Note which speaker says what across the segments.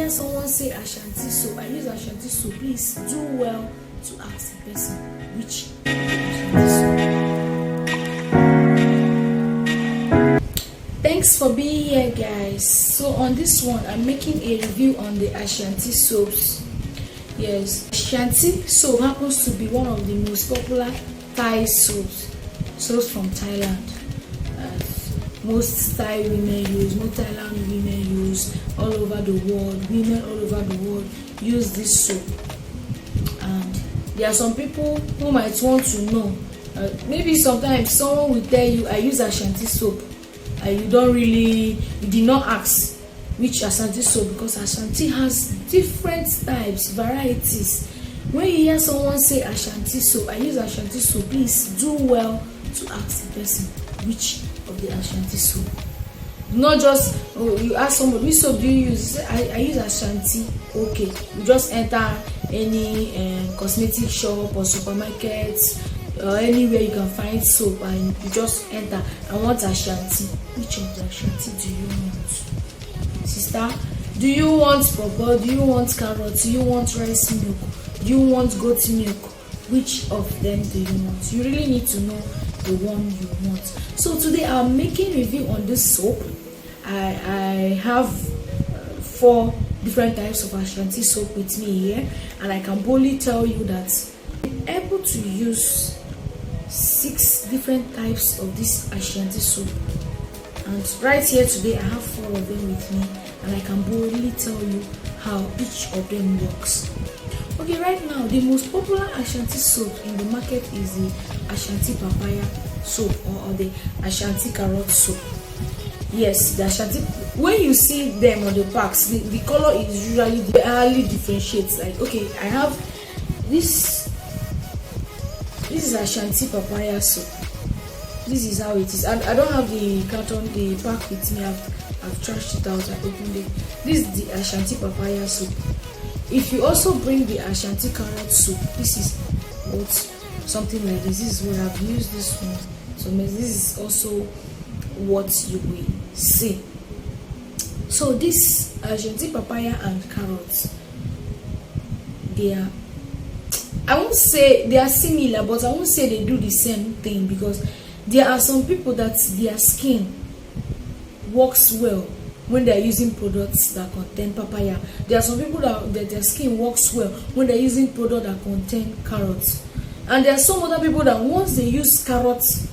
Speaker 1: hear someone say Ashantee soap, I use Ashantee soap, please do well to ask the person which Ashantee soap. Thanks for being here, guys. So on this one, I'm making a review on the Ashantee soaps. Yes, Ashantee soap happens to be one of the most popular Thai soaps from Thailand. Most Thai women use, most Thailand women use, all over the world, women all over the world use this soap. And there are some people who might want to know, maybe sometimes someone will tell you, I use Ashantee soap, and you did not ask which Ashantee soap, because Ashantee has different types, varieties. When you hear someone say Ashantee soap, I use Ashantee soap, please do well to ask the person which of the Ashantee soap. Not just you ask somebody, which soap do you use? You say, I use Ashantee. Okay, you just enter any cosmetic shop or supermarket or anywhere you can find soap, and you just enter, I want Ashantee. Which of the Ashantee do you want, sister? Do you want pawpaw? Do you want carrot? Do you want rice milk? Do you want goat milk? Which of them do you want? You really need to know the one you want. So today I'm making a review on this soap. I have 4 different types of Ashantee soap with me here, and I can boldly tell you that I'm able to use 6 different types of this Ashantee soap. And right here today I have 4 of them with me, and I can boldly tell you how each of them works. Okay, right now the most popular Ashantee soap in the market is the Ashantee papaya soap or the Ashantee carrot soap. Yes, the Ashantee, when you see them on the packs, the color is usually barely differentiates. Like, okay, I have this is Ashantee papaya soap. This is how it is. I don't have the carton, the pack with me. I've trashed it out. I opened it. This is the Ashantee papaya soap. If you also bring the Ashantee carrot soup, this is what something like this. This is what I've used this one. So this is also what you will see. So this Ashantee papaya and carrots, I won't say they are similar, but I won't say they do the same thing, because there are some people that their skin works well when they are using products that contain papaya. There are some people that their skin works well when they are using products that contain carrots. And there are some other people that once they use carrots,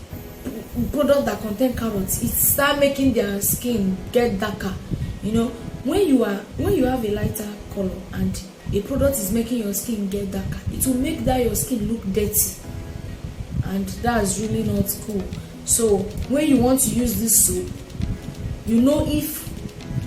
Speaker 1: products that contain carrots, it start making their skin get darker. You know, when you have a lighter color and a product is making your skin get darker, it will make that your skin look dirty, and that's really not cool. So when you want to use this soap, you know if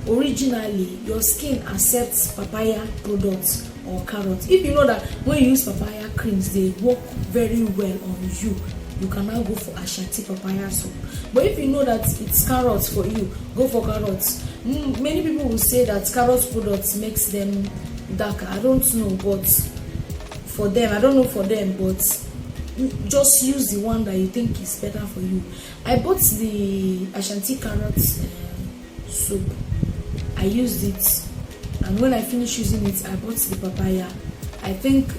Speaker 1: originally your skin accepts papaya products or carrots. If you know that when you use papaya creams they work very well on you, you can now go for Ashantee papaya soap. But if you know that it's carrots for you, go for carrots. Many people will say that carrot products makes them darker. I don't know, but for them, I don't know for them, but just use the one that you think is better for you. I bought the Ashantee carrot soap. I used it, and when I finished using it, I bought the papaya. I think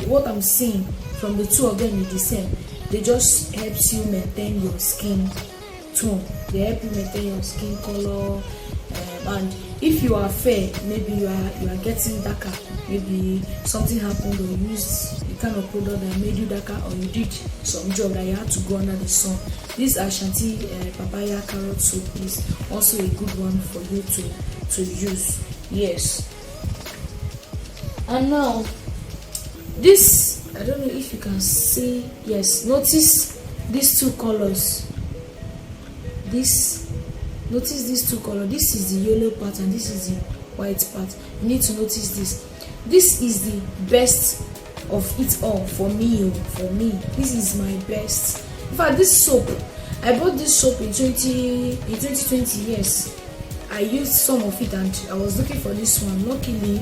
Speaker 1: what I'm seeing from the two of them is the same. They just helps you maintain your skin tone. They help you maintain your skin color, and if you are fair, maybe you are getting darker. Maybe something happened, or you used the kind of product that made you darker, or you did some job that you had to go under the sun. This Ashantee papaya carrot soap is also a good one for you to use. Yes. And now this, I don't know if you can see. Yes, notice these 2 colors. Notice these 2 colors. This is the yellow part and this is the white part. You need to notice this. This is the best of it all for me. This is my best. In fact, this soap, I bought this soap in 2020. Yes, I used some of it and I was looking for this one. Luckily,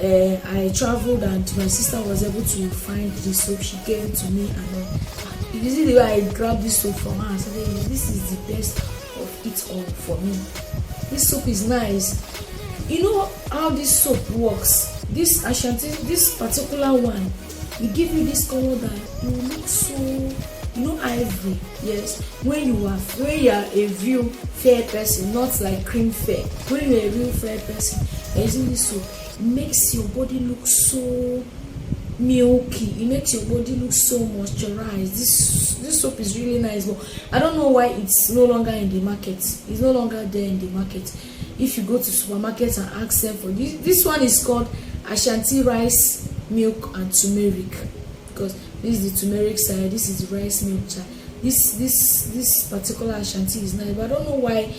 Speaker 1: I traveled and my sister was able to find the soap. She gave it to me, and you see the way I grabbed this soap from her. I said, this is the best of it all for me. This soap is nice. You know how this soap works? This Ashantee, this particular one, will give you this color that you look so, ivory. Yes, when you are a real fair person, not like cream fair. When you are a real fair person, using this soap, it makes your body look so milky. It makes your body look so moisturized. This soap is really nice, but I don't know why it's no longer in the market. It's no longer there in the market. If you go to supermarkets and ask them for this one is called Ashantee rice milk and turmeric, because this is the turmeric side, this is the rice milk side. This particular Ashantee is nice, but I don't know why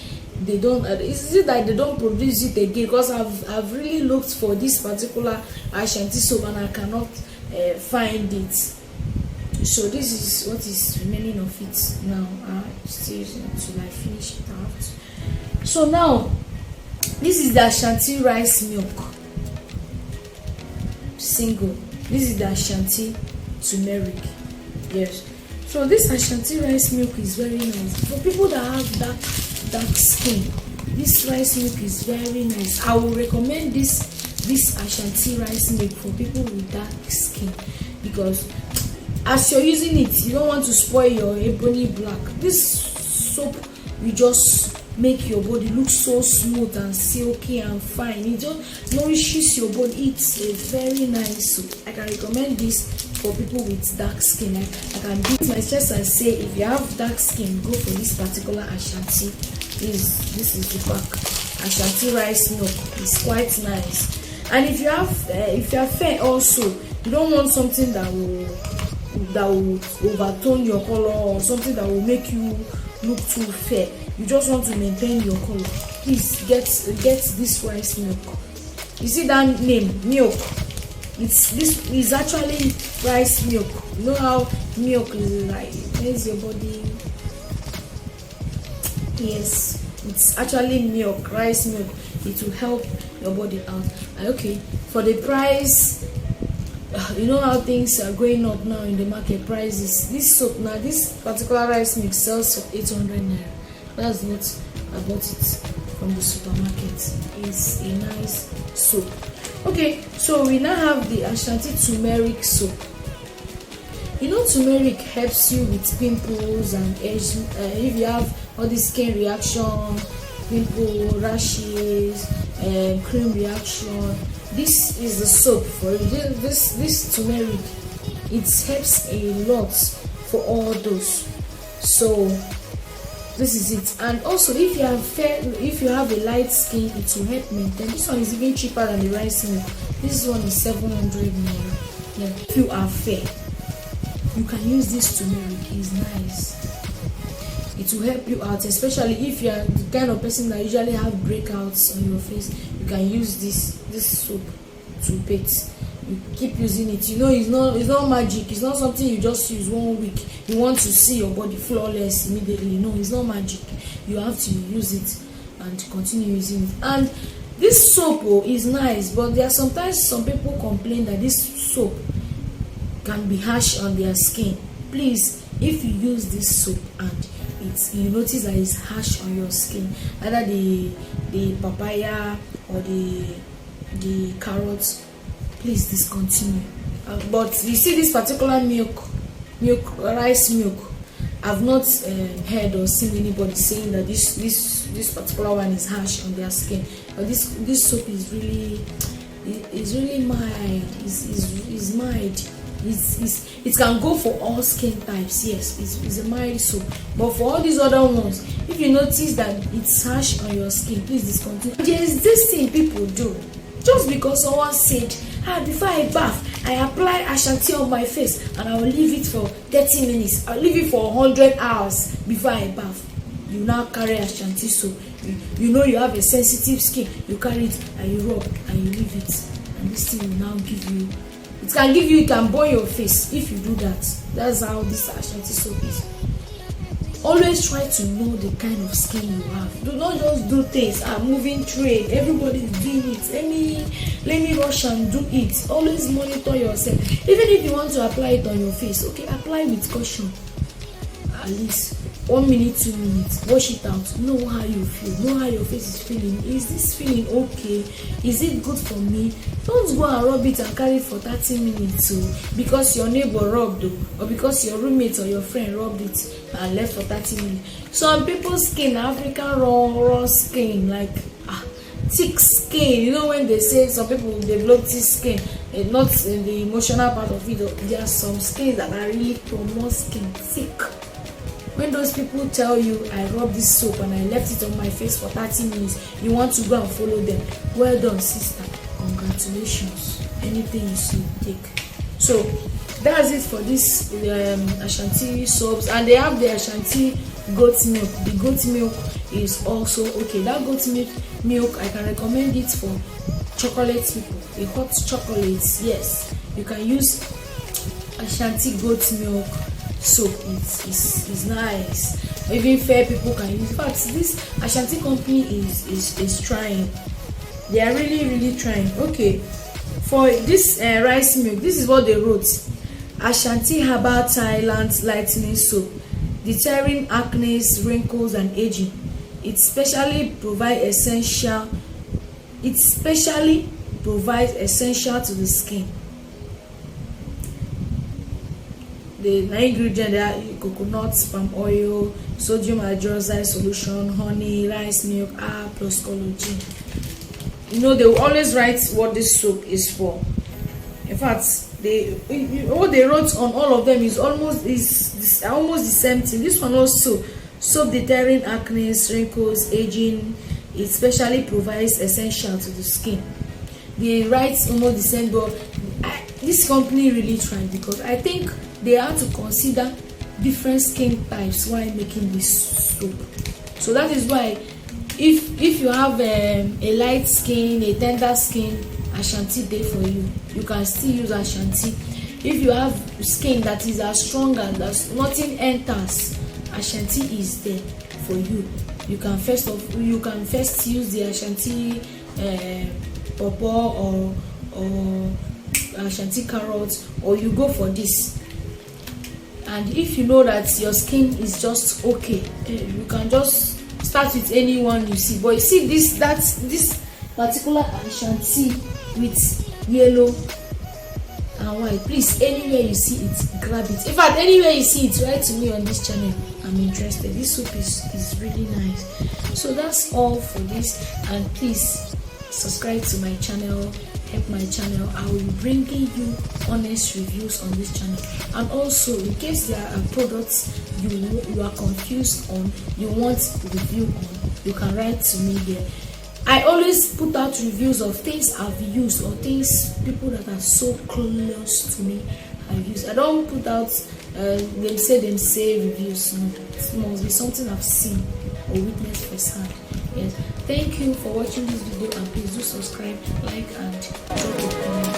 Speaker 1: they don't. Is it that they don't produce it again? Because I've really looked for this particular Ashantee soap and I cannot find it. So this is what is remaining of it now. Still until I finish it out. So now this is the Ashantee rice milk single. This is the Ashantee turmeric. Yes. So this Ashantee rice milk is very nice for people that have dark skin. This rice milk is very nice. I will recommend this Ashantee rice milk for people with dark skin, because as you're using it, you don't want to spoil your ebony black. This soap will just make your body look so smooth and silky and fine. It just nourishes your body. It's a very nice soap. I can recommend this for people with dark skin. I can beat my chest and say, if you have dark skin, go for this particular Ashantee. This is the pack. Ashantee rice milk. It's quite nice. And if you are fair also, you don't want something that will overtone your color, or something that will make you look too fair. You just want to maintain your color. Please get this rice milk. You see that name, milk? This is actually rice milk. You know how milk is like, makes your body. Yes, it's actually milk, rice milk. It will help your body out. Okay, for the price, you know how things are going up now in the market prices. This soap now, this particular rice milk sells for 800 naira. That's what I bought it from the supermarket. It's a nice soap. Okay, so we now have the Ashantee turmeric soap. You know, turmeric helps you with pimples and age. If you have all this skin reaction, pimple, rashes, cream reaction, this is the soap for it. This turmeric, it helps a lot for all those. So this is it. And also, if you have a light skin, it will help maintain. This one is even cheaper than the rice milk. This one is 700 naira. Yeah. If you are fair, you can use this turmeric. It's nice. It will help you out, especially if you are the kind of person that usually have breakouts on your face. You can use this soap to bathe. You keep using it. You know, it's not magic. It's not something you just use 1 week. You want to see your body flawless immediately. No, it's not magic. You have to use it and continue using it. And this soap is nice, but there are sometimes some people complain that this soap can be harsh on their skin. Please, if you use this soap and you notice that it's harsh on your skin, either the papaya or the carrots, please discontinue. But you see, this particular rice milk, I've not heard or seen anybody saying that this particular one is harsh on their skin. But this soap is really mild. It's mild. It can go for all skin types. Yes, it's a mild soap. But for all these other ones, if you notice that it's harsh on your skin, please discontinue. There is this thing people do. Just because someone said, before I bath, I apply Ashantee on my face and I will leave it for 30 minutes. I'll leave it for 100 hours before I bath. You now carry Ashantee soap. You know you have a sensitive skin. You carry it and you rub and you leave it. And this thing will now give you. It can burn your face if you do that. That's how this Ashantee soap is. Always try to know the kind of skin you have. Do not just do things. Moving trade. Everybody is doing it. Let me rush and do it. Always monitor yourself. Even if you want to apply it on your face, okay, apply with caution. At least 1 minute, 2 minutes, wash it out, know how you feel, know how your face is feeling. Is this feeling okay? Is it good for me? Don't go and rub it and carry it for 30 minutes because your neighbor rubbed or because your roommate or your friend rubbed it and left for 30 minutes. Some people's skin, African raw skin, like thick skin. You know when they say some people develop thick skin, not in the emotional part of it, there are some skins that are really promote skin thick. When those people tell you, I rub this soap and I left it on my face for 30 minutes, you want to go and follow them. Well done, sister. Congratulations. Anything you see, take. So that's it for this Ashantee soaps. And they have the Ashantee goat milk. The goat milk is also okay. That goat milk, I can recommend it for chocolate people. The hot chocolates, yes. You can use Ashantee goat milk soap. It's nice. Even fair people can use. In fact, this Ashantee company is trying. They are really trying. Okay, for this rice milk, this is what they wrote: Ashantee herbal Thailand lightening soap, deterring acne, wrinkles and aging. It specially provides essential to the skin. The ingredient are coconut, palm oil, sodium hydroxide solution, honey, rice milk, plus collagen. You know, they will always write what this soap is for. In fact, what they wrote on all of them is almost the same thing. This one also, soap deterring acne, wrinkles, aging. It specially provides essential to the skin. They write almost the same, but this company really tried, because I think they have to consider different skin types while making this soap. So that is why if you have a light skin, a tender skin, Ashantee day for you. You can still use Ashantee. If you have skin that is as strong and that nothing enters, Ashantee is there for you. You can first use the Ashantee pawpaw or Ashantee carrot, or you go for this. And if you know that your skin is just okay, you can just start with anyone you see. But you see this particular Ashantee with yellow and white, please, anywhere you see it, grab it. In fact, anywhere you see it, write to me on this channel. I'm interested. This soap is really nice. So that's all for this, and please subscribe to my channel, help my channel. I will be bringing you honest reviews on this channel. And also, in case there are products you are confused on, you want review on, you can write to me here. I always put out reviews of things I've used or things people that are so close to me have used. I don't put out they say reviews. No, it must be something I've seen or witnessed firsthand. Yes. Thank you for watching this video, and please do subscribe, like, and drop a comment.